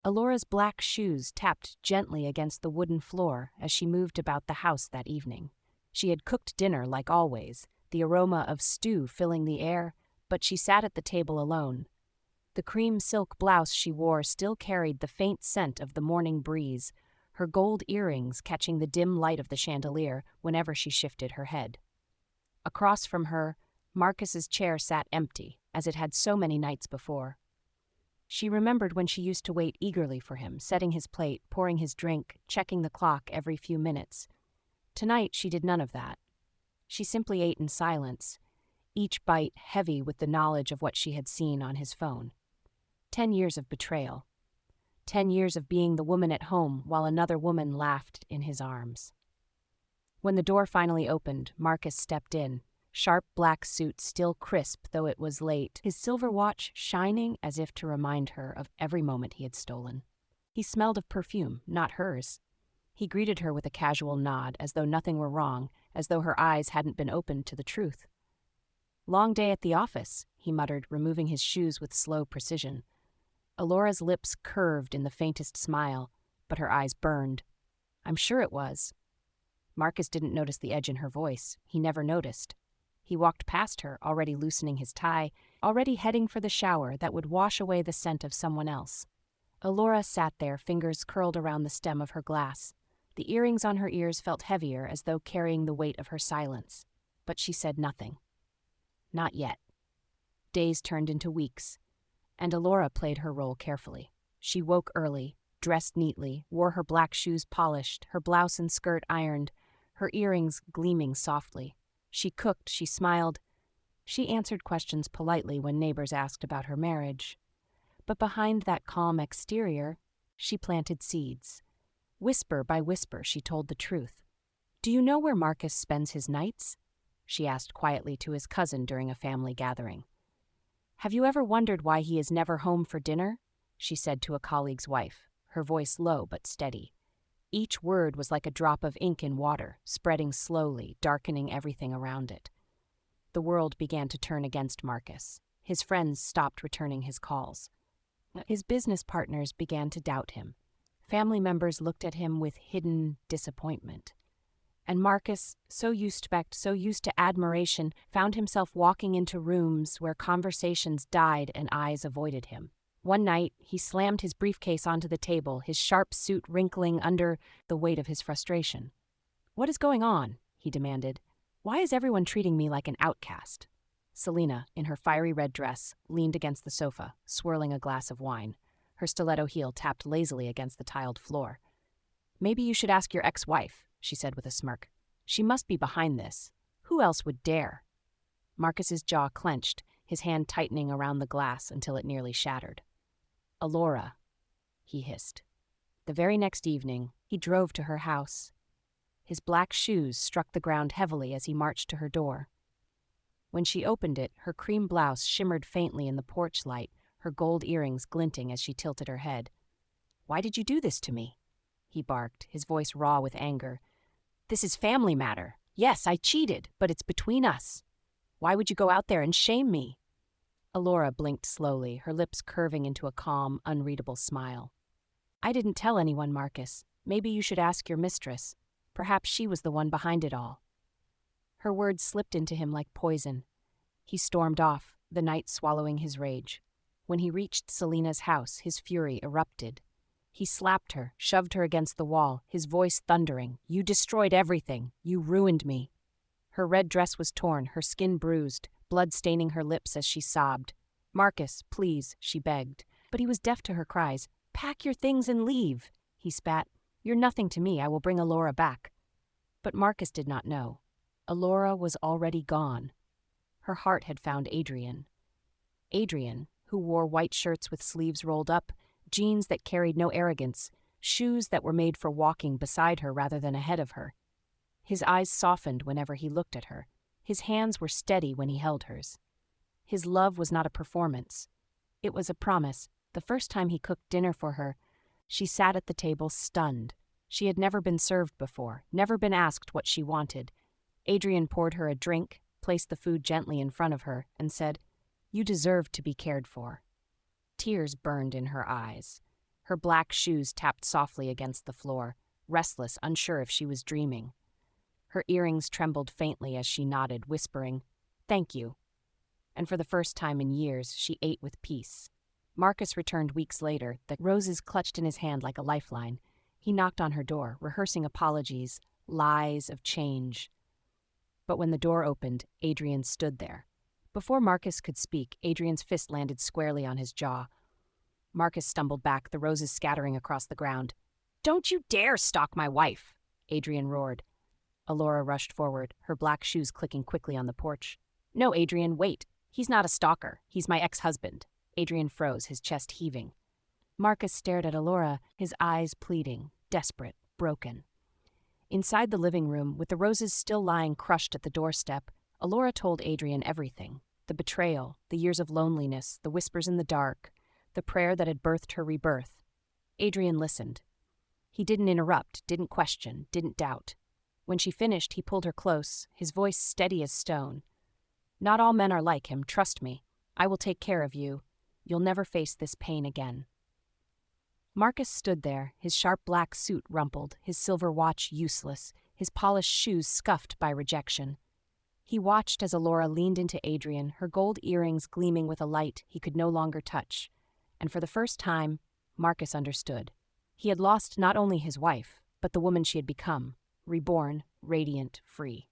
Elora's black shoes tapped gently against the wooden floor as she moved about the house that evening. She had cooked dinner like always, the aroma of stew filling the air, but she sat at the table alone. The cream silk blouse she wore still carried the faint scent of the morning breeze, her gold earrings catching the dim light of the chandelier whenever she shifted her head. Across from her, Marcus's chair sat empty, as it had so many nights before. She remembered when she used to wait eagerly for him, setting his plate, pouring his drink, checking the clock every few minutes. Tonight she did none of that. She simply ate in silence, each bite heavy with the knowledge of what she had seen on his phone. 10 years of betrayal. 10 years of being the woman at home while another woman laughed in his arms. When the door finally opened, Marcus stepped in, sharp black suit still crisp though it was late, his silver watch shining as if to remind her of every moment he had stolen. He smelled of perfume, not hers. He greeted her with a casual nod, as though nothing were wrong, as though her eyes hadn't been opened to the truth. "Long day at the office," he muttered, removing his shoes with slow precision. Elora's lips curved in the faintest smile, but her eyes burned. "I'm sure it was." Marcus didn't notice the edge in her voice. He never noticed. He walked past her, already loosening his tie, already heading for the shower that would wash away the scent of someone else. Elora sat there, fingers curled around the stem of her glass. The earrings on her ears felt heavier, as though carrying the weight of her silence. But she said nothing. Not yet. Days turned into weeks, and Elora played her role carefully. She woke early, dressed neatly, wore her black shoes polished, her blouse and skirt ironed, her earrings gleaming softly. She cooked, she smiled. She answered questions politely when neighbors asked about her marriage. But behind that calm exterior, she planted seeds. Whisper by whisper, she told the truth. "Do you know where Marcus spends his nights?" she asked quietly to his cousin during a family gathering. "Have you ever wondered why he is never home for dinner?" she said to a colleague's wife, her voice low but steady. Each word was like a drop of ink in water, spreading slowly, darkening everything around it. The world began to turn against Marcus. His friends stopped returning his calls. His business partners began to doubt him. Family members looked at him with hidden disappointment. And Marcus, so used to admiration, found himself walking into rooms where conversations died and eyes avoided him. One night, he slammed his briefcase onto the table, his sharp suit wrinkling under the weight of his frustration. "What is going on?" he demanded. "Why is everyone treating me like an outcast?" Selena, in her fiery red dress, leaned against the sofa, swirling a glass of wine. Her stiletto heel tapped lazily against the tiled floor. "Maybe you should ask your ex-wife," she said with a smirk. "She must be behind this. Who else would dare?" Marcus's jaw clenched, his hand tightening around the glass until it nearly shattered. "Elora," he hissed. The very next evening, he drove to her house. His black shoes struck the ground heavily as he marched to her door. When she opened it, her cream blouse shimmered faintly in the porch light, her gold earrings glinting as she tilted her head. "Why did you do this to me?" he barked, his voice raw with anger. "This is family matter. Yes, I cheated, but it's between us. Why would you go out there and shame me?" Elora blinked slowly, her lips curving into a calm, unreadable smile. "I didn't tell anyone, Marcus. Maybe you should ask your mistress. Perhaps she was the one behind it all." Her words slipped into him like poison. He stormed off, the night swallowing his rage. When he reached Selena's house, his fury erupted. He slapped her, shoved her against the wall, his voice thundering. "You destroyed everything. You ruined me." Her red dress was torn, her skin bruised, blood staining her lips as she sobbed. "Marcus, please," she begged. But he was deaf to her cries. "Pack your things and leave," he spat. "You're nothing to me. I will bring Elora back." But Marcus did not know. Elora was already gone. Her heart had found Adrian. Adrian, who wore white shirts with sleeves rolled up, jeans that carried no arrogance, shoes that were made for walking beside her rather than ahead of her. His eyes softened whenever he looked at her. His hands were steady when he held hers. His love was not a performance. It was a promise. The first time he cooked dinner for her, she sat at the table stunned. She had never been served before, never been asked what she wanted. Adrian poured her a drink, placed the food gently in front of her, and said, "You deserve to be cared for." Tears burned in her eyes. Her black shoes tapped softly against the floor, restless, unsure if she was dreaming. Her earrings trembled faintly as she nodded, whispering, "Thank you." And for the first time in years, she ate with peace. Marcus returned weeks later, the roses clutched in his hand like a lifeline. He knocked on her door, rehearsing apologies, lies of change. But when the door opened, Adrian stood there. Before Marcus could speak, Adrian's fist landed squarely on his jaw. Marcus stumbled back, the roses scattering across the ground. "Don't you dare stalk my wife!" Adrian roared. Elora rushed forward, her black shoes clicking quickly on the porch. "No, Adrian, wait. He's not a stalker. He's my ex-husband." Adrian froze, his chest heaving. Marcus stared at Elora, his eyes pleading, desperate, broken. Inside the living room, with the roses still lying crushed at the doorstep, Elora told Adrian everything. The betrayal, the years of loneliness, the whispers in the dark, the prayer that had birthed her rebirth. Adrian listened. He didn't interrupt, didn't question, didn't doubt. When she finished, he pulled her close, his voice steady as stone. "Not all men are like him, trust me. I will take care of you. You'll never face this pain again." Marcus stood there, his sharp black suit rumpled, his silver watch useless, his polished shoes scuffed by rejection. He watched as Elora leaned into Adrian, her gold earrings gleaming with a light he could no longer touch. And for the first time, Marcus understood. He had lost not only his wife, but the woman she had become, reborn, radiant, free.